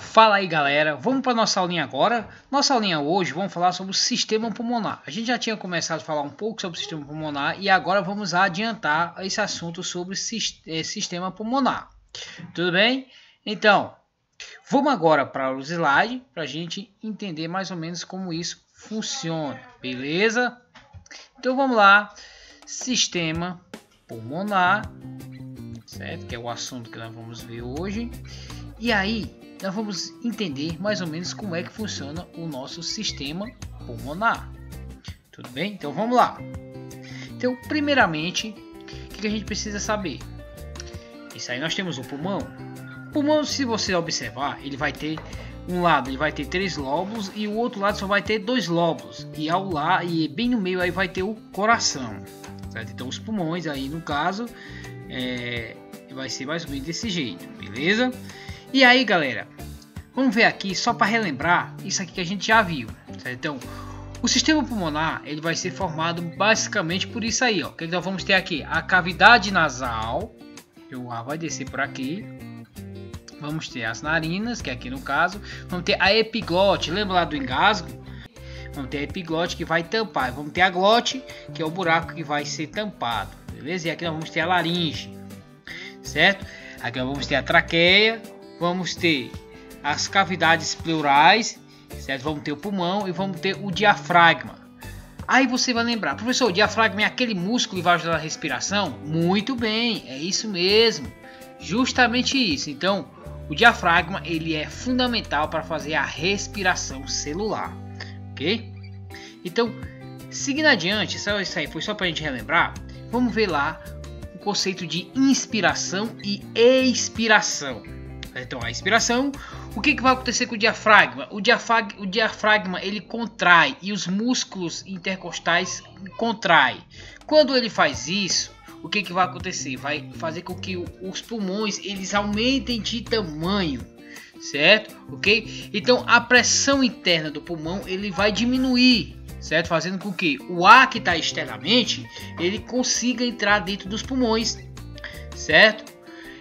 Fala aí galera, vamos para nossa aulinha agora. Nossa aulinha hoje vamos falar sobre o sistema pulmonar. A gente já tinha começado a falar um pouco sobre o sistema pulmonar e agora vamos adiantar esse assunto sobre sistema pulmonar. Tudo bem? Então, vamos agora para os slides para a gente entender mais ou menos como isso funciona, beleza? Então vamos lá, sistema pulmonar, certo? Que é o assunto que nós vamos ver hoje. E aí, nós vamos entender mais ou menos como é que funciona o nosso sistema pulmonar. Tudo bem? Então vamos lá. Então, primeiramente, o que a gente precisa saber? Isso aí nós temos o pulmão. O pulmão, se você observar, ele vai ter um lado, ele vai ter 3 lóbulos e o outro lado só vai ter 2 lóbulos. E ao lado, e bem no meio aí vai ter o coração. Certo? Então os pulmões aí no caso vai ser mais ou menos desse jeito, beleza? E aí galera, vamos ver aqui só para relembrar isso aqui que a gente já viu, certo? Então o sistema pulmonar ele vai ser formado basicamente por isso aí, ó. Que nós vamos ter aqui a cavidade nasal, o ar vai descer por aqui, vamos ter as narinas, que é aqui no caso, vamos ter a epiglote, lembra lá do engasgo? Vamos ter a epiglote que vai tampar, vamos ter a glote, que é o buraco que vai ser tampado, beleza? E aqui nós vamos ter a laringe, certo? Aqui nós vamos ter a traqueia, vamos ter as cavidades pleurais, certo? Vamos ter o pulmão e vamos ter o diafragma. Aí você vai lembrar, professor, o diafragma é aquele músculo que vai ajudar a respiração? Muito bem, é isso mesmo, justamente isso. Então, o diafragma ele é fundamental para fazer a respiração celular, ok? Então, seguindo adiante, isso aí foi só para a gente relembrar. Vamos ver lá o conceito de inspiração e expiração. Então, a inspiração, o que vai acontecer com o diafragma? O diafragma ele contrai e os músculos intercostais contraem. Quando ele faz isso, o que vai acontecer? Vai fazer com que os pulmões eles aumentem de tamanho, certo? Ok? Então, a pressão interna do pulmão ele vai diminuir, certo? Fazendo com que o ar que está externamente ele consiga entrar dentro dos pulmões, certo?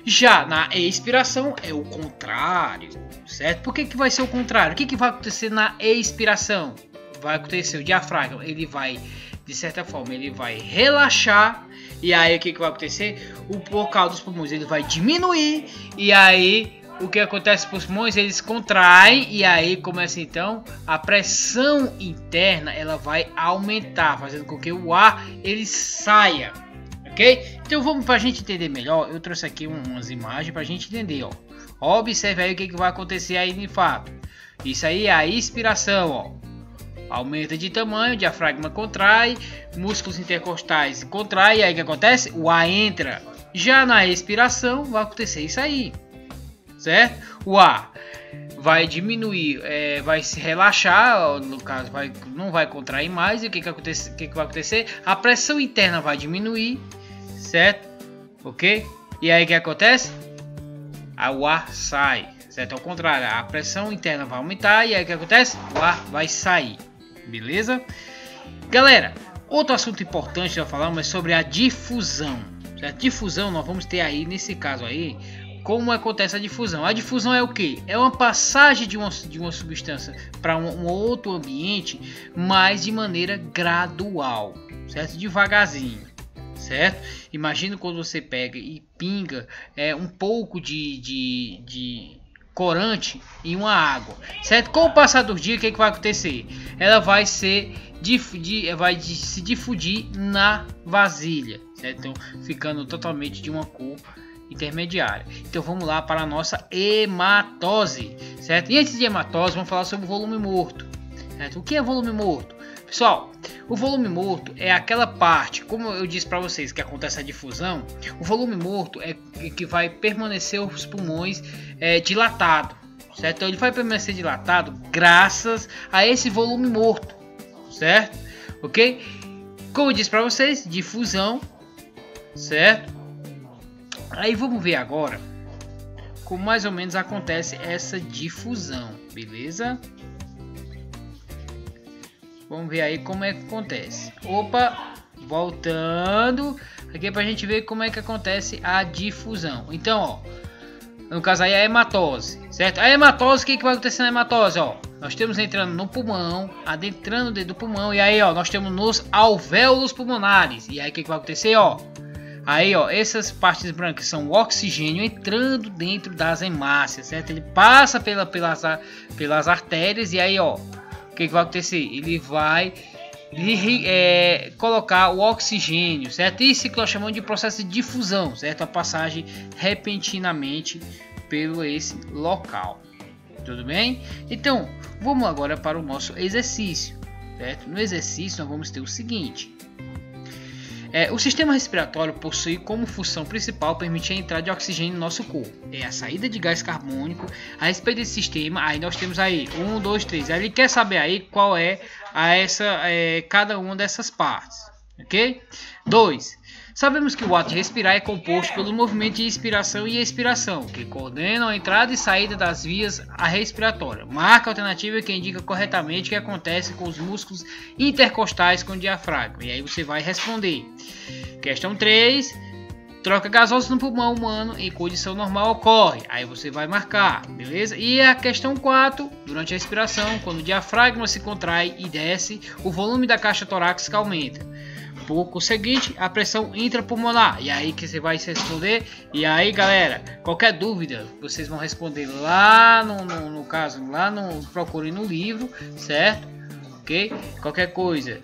Já na expiração é o contrário, certo? Por que vai ser o contrário? O que vai acontecer na expiração? Vai acontecer o diafragma, ele vai, de certa forma, ele vai relaxar. E aí o que vai acontecer? O bocal dos pulmões ele vai diminuir. E aí o que acontece com os pulmões? Eles contraem. E aí começa então a pressão interna ela vai aumentar, fazendo com que o ar ele saia. Ok? Então vamos para a gente entender melhor. Eu trouxe aqui umas imagens para a gente entender. Ó. Observe aí o que vai acontecer aí de fato. Isso aí é a inspiração. Ó. Aumenta de tamanho, o diafragma contrai, músculos intercostais contraem. E aí o que acontece? O ar entra. Já na expiração vai acontecer isso aí. Certo? O ar vai diminuir, vai se relaxar. No caso, não vai contrair mais. E o que vai acontecer? A pressão interna vai diminuir. Certo? Ok? E aí o que acontece? O ar sai, certo? Ao contrário, a pressão interna vai aumentar e aí o que acontece? O ar vai sair, beleza? Galera, outro assunto importante que nós falamos é sobre a difusão, certo? Difusão nós vamos ter aí, nesse caso aí, como acontece a difusão. A difusão é o que? É uma passagem de uma substância para um outro ambiente, mas de maneira gradual, certo? Devagarzinho. Certo? Imagina quando você pega e pinga um pouco de corante em uma água, certo? Com o passar dos dias, o que vai acontecer? Ela vai se difundir na vasilha, certo? Então, ficando totalmente de uma cor intermediária. Então, vamos lá para a nossa hematose, certo? E antes de hematose, vamos falar sobre o volume morto, certo? O que é volume morto? Pessoal, o volume morto é aquela parte, como eu disse para vocês, que acontece a difusão. O volume morto é que vai permanecer os pulmões dilatado, certo? Então ele vai permanecer dilatado graças a esse volume morto, certo? Ok? Como eu disse para vocês, difusão, certo? Aí vamos ver agora como mais ou menos acontece essa difusão, beleza? Vamos ver aí como é que acontece. Opa, voltando aqui para a gente ver como é que acontece a difusão. Então, ó, no caso aí a hematose, certo? A hematose, o que vai acontecer na hematose, ó? Nós temos entrando no pulmão, adentrando dentro do pulmão, e aí, ó, nós temos nos alvéolos pulmonares. E aí, o que vai acontecer, ó? Aí, ó, essas partes brancas são o oxigênio entrando dentro das hemácias, certo? Ele passa pelas artérias e aí, ó, o que vai acontecer? Ele vai colocar o oxigênio, certo? Isso que nós chamamos de processo de difusão, certo? A passagem repentinamente pelo esse local. Tudo bem? Então, vamos agora para o nosso exercício, certo? No exercício nós vamos ter o seguinte. O sistema respiratório possui como função principal permitir a entrada de oxigênio no nosso corpo. É a saída de gás carbônico. A respeito desse sistema, aí nós temos aí 1, 2, 3. Aí ele quer saber aí qual é cada uma dessas partes, ok? 2. Sabemos que o ato de respirar é composto pelo movimento de inspiração e expiração, que coordenam a entrada e saída das vias respiratórias. Marca alternativa que indica corretamente o que acontece com os músculos intercostais com o diafragma. E aí você vai responder. Questão 3. Troca gasosa no pulmão humano em condição normal ocorre. Aí você vai marcar, beleza? E a questão 4. Durante a respiração, quando o diafragma se contrai e desce, o volume da caixa torácica aumenta. Por conseguinte, a pressão intrapulmonar. E aí que você vai responder. E aí, galera, qualquer dúvida, vocês vão responder lá no caso, lá no procure no livro, certo? Ok? Qualquer coisa,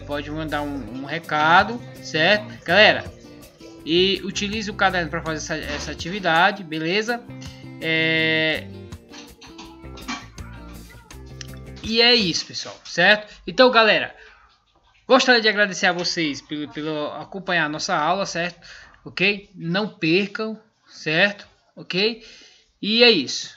pode mandar um recado, certo? Galera, e utilize o caderno para fazer essa atividade, beleza? E é isso, pessoal, certo? Então, galera, gostaria de agradecer a vocês pelo acompanhar a nossa aula, certo? Ok? Não percam, certo? Ok? E é isso.